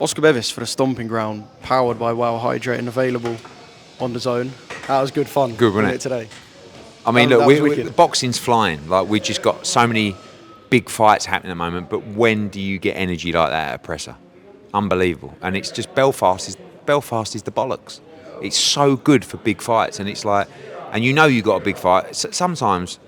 Oscar Bevis for the Stomping Ground, powered by Wow Hydrate and available on the DAZN. That was good fun. Good, wasn't it? Today. I mean, That was look, wicked. the boxing's flying. Like, we've just got so many big fights happening at the moment. But when do you get energy like that at a presser? Unbelievable. And it's just Belfast is the bollocks. It's so good for big fights, and it's like, and you know you got a big fight. Sometimes,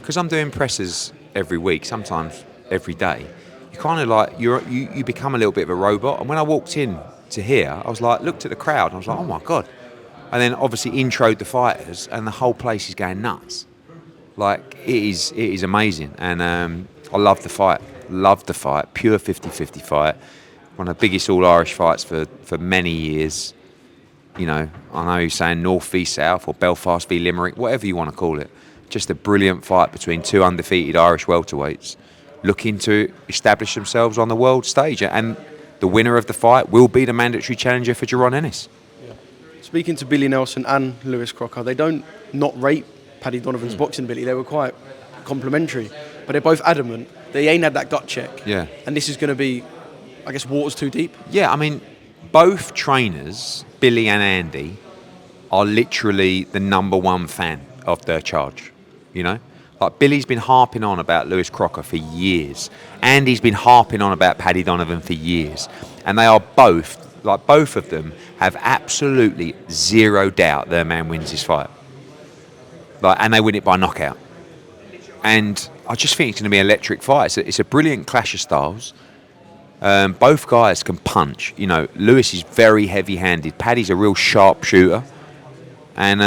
because I'm doing pressers every week, sometimes every day. You kind of like you become a little bit of a robot. And when I walked in to here, I was like, looked at the crowd, and I was like, oh my god. And then obviously introed the fighters, and the whole place is going nuts. Like, it is amazing, and I love the fight. Pure 50-50 fight. One of the biggest all-Irish fights for many years. You know, I know you're saying North v South or Belfast v Limerick, whatever you want to call it. Just a brilliant fight between two undefeated Irish welterweights looking to establish themselves on the world stage. And the winner of the fight will be the mandatory challenger for Jaron Ennis. Yeah. Speaking to Billy Nelson and Lewis Crocker, they don't not rate Paddy Donovan's boxing ability. They were quite complimentary. But they're both adamant they ain't had that gut check. Yeah. And this is going to be, I guess, waters too deep. Yeah, I mean, both trainers, Billy and Andy, are literally the #1 fan of their charge, you know? Like, Billy's been harping on about Lewis Crocker for years. Andy's been harping on about Paddy Donovan for years. And they are both, like, both of them have absolutely zero doubt their man wins this fight. Like, and they win it by knockout. And I just think it's going to be an electric fight. It's a brilliant clash of styles. Both guys can punch. You know, Lewis is very heavy-handed. Paddy's a real sharp shooter. And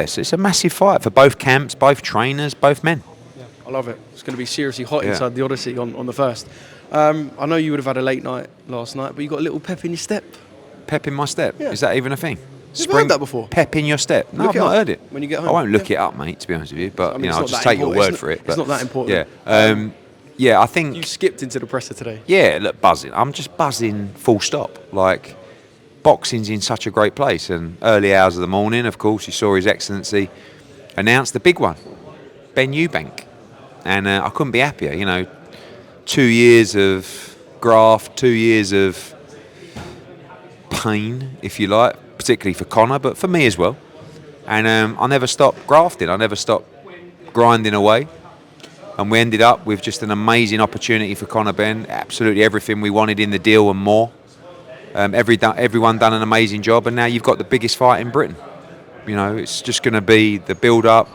so it's a massive fight for both camps, both trainers, both men. Yeah, I love it. It's going to be seriously hot inside the Odyssey on the first. I know you would have had a late night last night, but you got a little pep in your step. Pep in my step? Yeah. Is that even a thing? You've heard that before? Pep in your step? No, I've not heard it. When you get home. I won't look it up, mate, to be honest with you. But, I mean, I'll just take your word for it. It's not that important. Yeah. I think... You skipped into the presser today. Yeah, look, buzzing. I'm just buzzing full stop. Like, boxing's in such a great place. And early hours of the morning, of course, you saw His Excellency announce the big one, Benn Eubank. And I couldn't be happier, you know. 2 years of graft, 2 years of pain, if you like, particularly for Conor, but for me as well. And I never stopped grafting. I never stopped grinding away. And we ended up with just an amazing opportunity for Conor Benn. Absolutely everything we wanted in the deal and more. Everyone done an amazing job, and now you've got the biggest fight in Britain. You know, it's just going to be the build-up.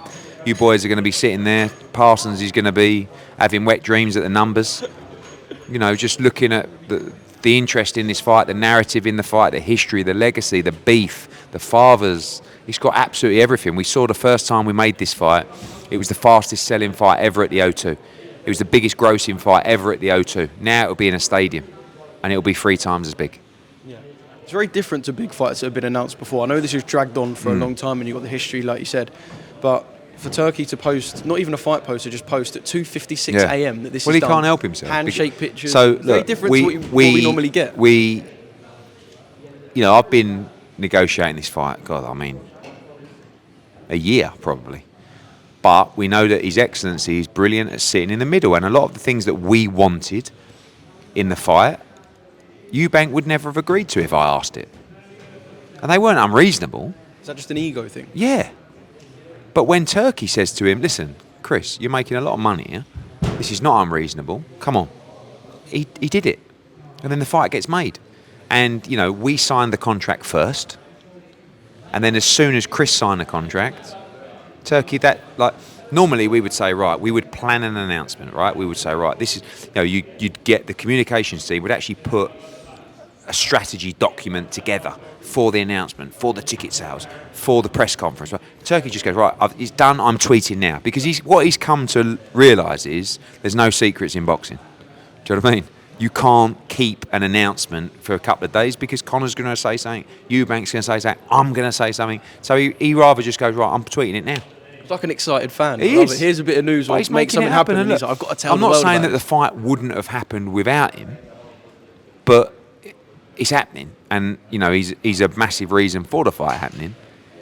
You boys are going to be sitting there. Parsons is going to be having wet dreams at the numbers. You know, just looking at the interest in this fight, the narrative in the fight, the history, the legacy, the beef, the fathers. It's got absolutely everything. We saw the first time we made this fight, it was the fastest selling fight ever at the O2. It was the biggest grossing fight ever at the O2. Now it'll be in a stadium, and it'll be 3 times as big. Yeah. It's very different to big fights that have been announced before. I know this was dragged on for a long time, and you've got the history, like you said. But for Turkey to post, not even a fight poster, just post at 2:56 a.m. that this is done. Well, he can't help himself. Handshake pictures. So, very look, different to what we normally get. You know, I've been negotiating this fight, God, I mean, a year probably. But we know that His Excellency is brilliant at sitting in the middle. And a lot of the things that we wanted in the fight, Eubank would never have agreed to if I asked it. And they weren't unreasonable. Is that just an ego thing? Yeah. But when Turkey says to him, listen, Chris, you're making a lot of money here. This is not unreasonable. Come on. He did it. And then the fight gets made. And, you know, we signed the contract first. And then as soon as Chris signed the contract, Turkey, normally we would say, right, we would plan an announcement, right? We would say, right, this is, you know, you'd get the communications team would actually put a strategy document together for the announcement, for the ticket sales, for the press conference. Right? Turkey just goes, right, it's done, I'm tweeting now. Because what he's come to realise is there's no secrets in boxing. Do you know what I mean? You can't keep an announcement for a couple of days because Conor's going to say something, Eubank's going to say something, I'm going to say something. So he rather just goes, right, I'm tweeting it now. It's like an excited fan. He is. Here's a bit of news, or make something happen. And he's like, I've got to tell the world. I'm not saying that it. the fight wouldn't have happened without him, but it's happening. And, you know, he's a massive reason for the fight happening.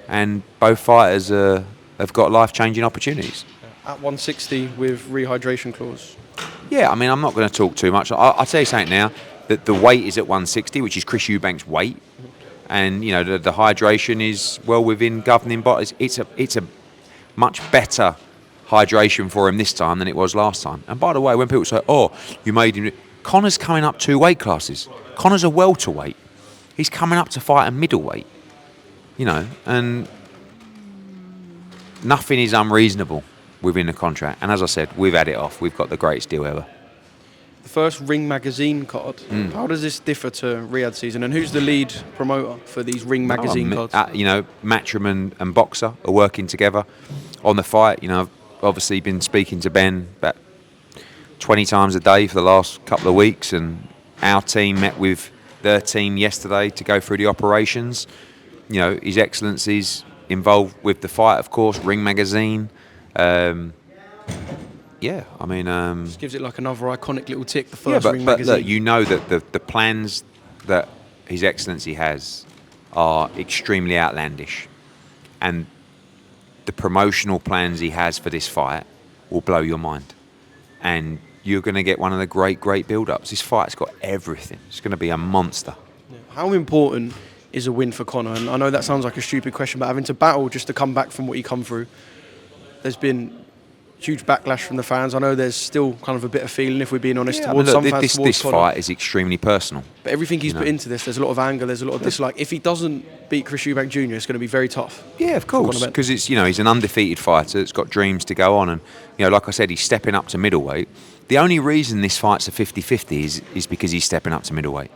And both fighters have got life-changing opportunities. At 160 with rehydration clause. Yeah, I mean, I'm not going to talk too much. I'll tell you something now. the weight is at 160, which is Chris Eubank's weight, and you know the hydration is well within governing bodies. It's a much better hydration for him this time than it was last time. And by the way, when people say, "Oh, you made him," Conor's coming up 2 weight classes. Conor's a welterweight. He's coming up to fight a middleweight. You know, and nothing is unreasonable within the contract. And as I said, we've had it off. We've got the greatest deal ever. The first Ring Magazine card. How does this differ to Riad season? And who's the lead promoter for these Ring Magazine cards? You know, Matchroom and Boxer are working together on the fight. You know, I've obviously been speaking to Benn about 20 times a day for the last couple of weeks, and our team met with their team yesterday to go through the operations. You know, His Excellency's involved with the fight, of course, Ring Magazine. Yeah, I mean... Just gives it like another iconic little tick, the first Ring but Magazine. Look, you know that the plans that His Excellency has are extremely outlandish. And the promotional plans he has for this fight will blow your mind. And you're going to get one of the great build-ups. This fight's got everything. It's going to be a monster. Yeah. How important is a win for Conor? And I know that sounds like a stupid question, but having to battle just to come back from what you come through, there's been huge backlash from the fans. I know there's still kind of a bit of feeling, if we're being honest, towards some fans. This fight is extremely personal. But everything he's put into this, there's a lot of anger, there's a lot of dislike. If he doesn't beat Chris Eubank Jr., it's going to be very tough. Yeah, of course, because it's, you know, he's an undefeated fighter that's got dreams to go on, and you know, like I said, he's stepping up to middleweight. The only reason this fight's a 50-50 is because he's stepping up to middleweight.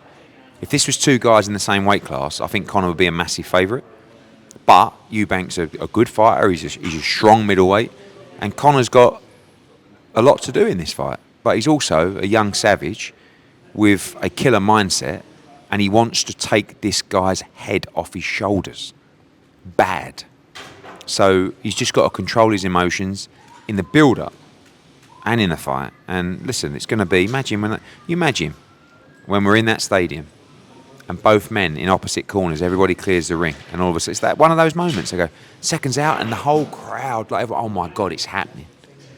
If this was 2 guys in the same weight class, I think Conor would be a massive favourite. But Eubank's a good fighter. He's a strong middleweight, and Conor's got a lot to do in this fight. But he's also a young savage with a killer mindset, and he wants to take this guy's head off his shoulders. Bad. So he's just got to control his emotions in the build-up and in the fight. And listen, it's going to be, imagine when we're in that stadium and both men in opposite corners, everybody clears the ring, and all of a sudden it's that one of those moments. They go seconds out, and the whole crowd, like, oh my God, it's happening.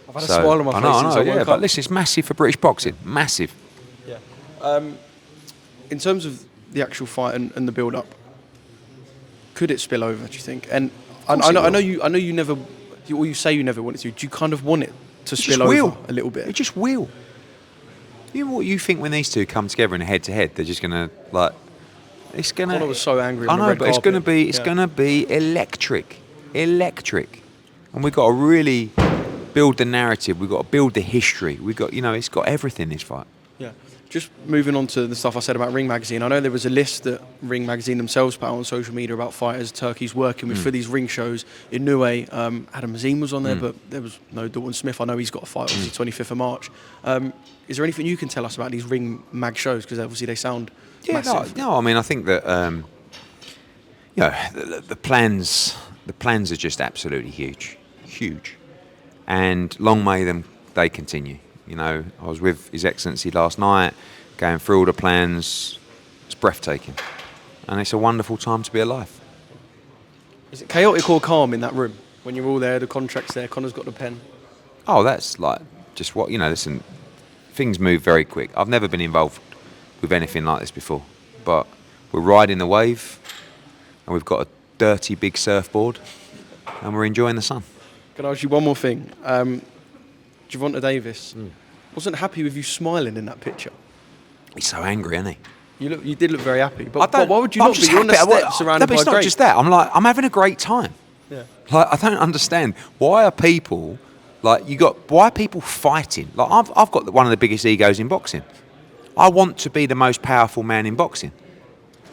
I've had a smile on my face since I woke up. But listen, it's massive for British boxing, massive. Yeah. In terms of the actual fight and the build-up, could it spill over? Do you think? And I know you never, or you say you never want it to. Do you kind of want it to spill over a little bit? It just will. You know what you think when these two come together in a head-to-head? They're just gonna like. It's gonna. Conor was so angry. I know, but it's gonna be. It's gonna be electric, and we've got to really build the narrative. We've got to build the history. We've got, you know, it's got everything. This fight. Yeah. Just moving on to the stuff I said about Ring Magazine. I know there was a list that Ring Magazine themselves put out on social media about fighters Turkey's working with for these ring shows. Inoue, Adam Azim was on there, but there was no Dalton Smith. I know he's got a fight, obviously, 25th of March. Is there anything you can tell us about these Ring Mag shows? Because obviously they sound massive. No, I mean, I think that you know, the plans are just absolutely huge, and long may they continue. You know, I was with His Excellency last night, going through all the plans. It's breathtaking, and it's a wonderful time to be alive. Is it chaotic or calm in that room when you're all there? The contract's there. Conor's got the pen. Oh, that's like just what, you know. Listen, things move very quick. I've never been involved with anything like this before, but we're riding the wave, and we've got a dirty big surfboard, and we're enjoying the sun. Can I ask you one more thing? Gervonta Davis wasn't happy with you smiling in that picture. He's so angry, isn't he? You did look very happy. But why would you not be? You're on the steps surrounded by it's not just that. I'm having a great time. Yeah. Like, I don't understand why people fighting? Like, I've got one of the biggest egos in boxing. I want to be the most powerful man in boxing,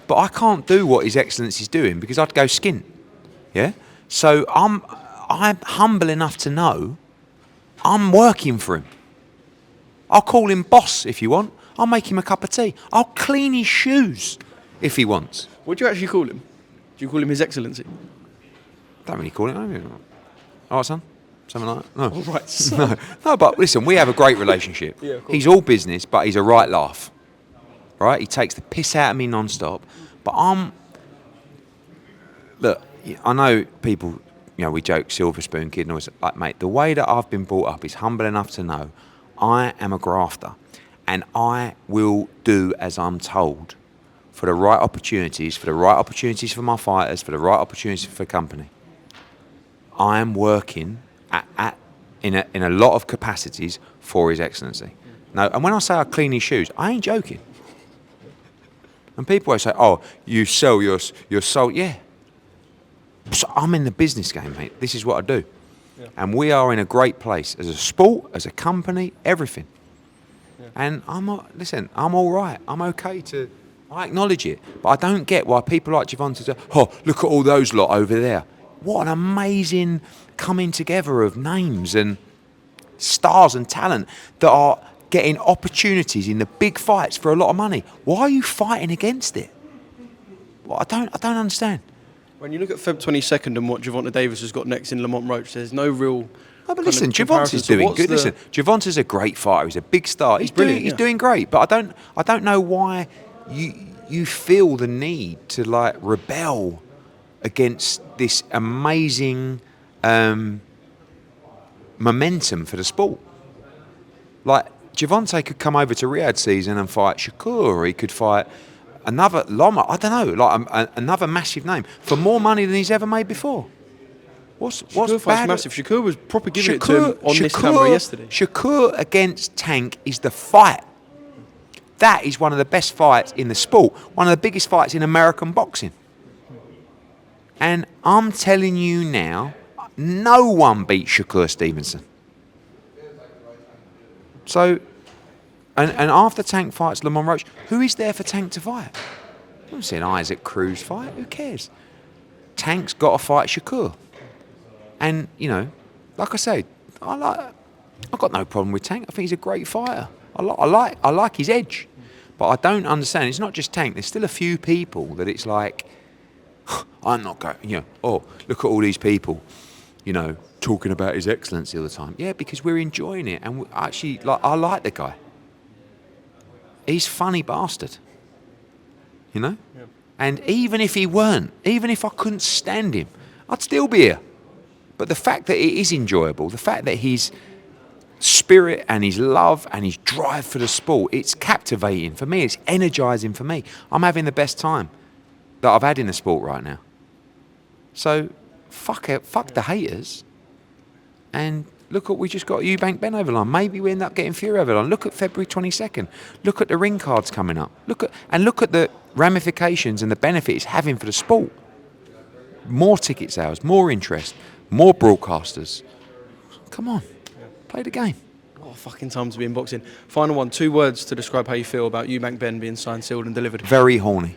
but I can't do what His Excellency's doing because I'd go skint. Yeah. So I'm humble enough to know I'm working for him. I'll call him boss if you want. I'll make him a cup of tea. I'll clean his shoes if he wants. What do you actually call him? Do you call him His Excellency? Don't really call him. All right, son? Something like that? No. All right, son. No, but listen, we have a great relationship. Yeah, of course. He's all business, but he's a right laugh. Right? He takes the piss out of me non-stop. But look, I know people, you know, we joke, silver spoon kid, and always like, mate, the way that I've been brought up is humble enough to know I am a grafter. and I will do as I'm told for the right opportunities, for my fighters, for the right opportunities for the company. I am working in a lot of capacities for His Excellency. No, and when I say I clean his shoes, I ain't joking. And people always say, "Oh, you sell your soul." Yeah. So I'm in the business game, mate. This is what I do. Yeah. And we are in a great place as a sport, as a company, everything. Yeah. And I'm all right. I'm okay to. I acknowledge it, but I don't get why people like Gervonta say, "Oh, look at all those lot over there." What an amazing coming together of names and stars and talent that are getting opportunities in the big fights for a lot of money. Why are you fighting against it? Well, I don't understand. When you look at Feb 22nd and what Gervonta Davis has got next in Lamont Roach, there's no real. Oh, but listen, Gervonta's doing good. Listen, Gervonta's a great fighter. He's a big star. He's doing great. But I don't know why you feel the need to like rebel against this amazing momentum for the sport. Like Gervonta could come over to Riad season and fight Shakur, or he could fight another Loma. I don't know, like another massive name for more money than he's ever made before. What's bad? Massive. Shakur was proper giving it to him on this camera yesterday. Shakur against Tank is the fight. That is one of the best fights in the sport. One of the biggest fights in American boxing. And I'm telling you now, no one beat Shakur Stevenson. So, and after Tank fights Lamont Roach, who is there for Tank to fight? I'm saying Isaac Cruz fight. Who cares? Tank's got to fight Shakur. And, you know, like I said, I've got no problem with Tank. I think he's a great fighter. I like his edge. But I don't understand. It's not just Tank. There's still a few people that it's like, I'm not going, you know, oh, look at all these people, you know, talking about His Excellency all the time. Yeah, because we're enjoying it. And actually, like, I like the guy. He's funny bastard. You know? Yeah. And even if he weren't, even if I couldn't stand him, I'd still be here. But the fact that it is enjoyable, the fact that his spirit and his love and his drive for the sport, it's captivating for me. It's energising for me. I'm having the best time that I've had in the sport right now. So, fuck it, fuck the haters. And look what we just got Eubank Benn over the line. Maybe we end up getting Fury over the line. Look at February 22nd. Look at the ring cards coming up. Look at the ramifications and the benefit it's having for the sport. More ticket sales, more interest, more broadcasters. Come on, play the game. Oh, fucking time to be in boxing. Final one, 2 words to describe how you feel about Eubank Benn being signed, sealed and delivered. Very horny.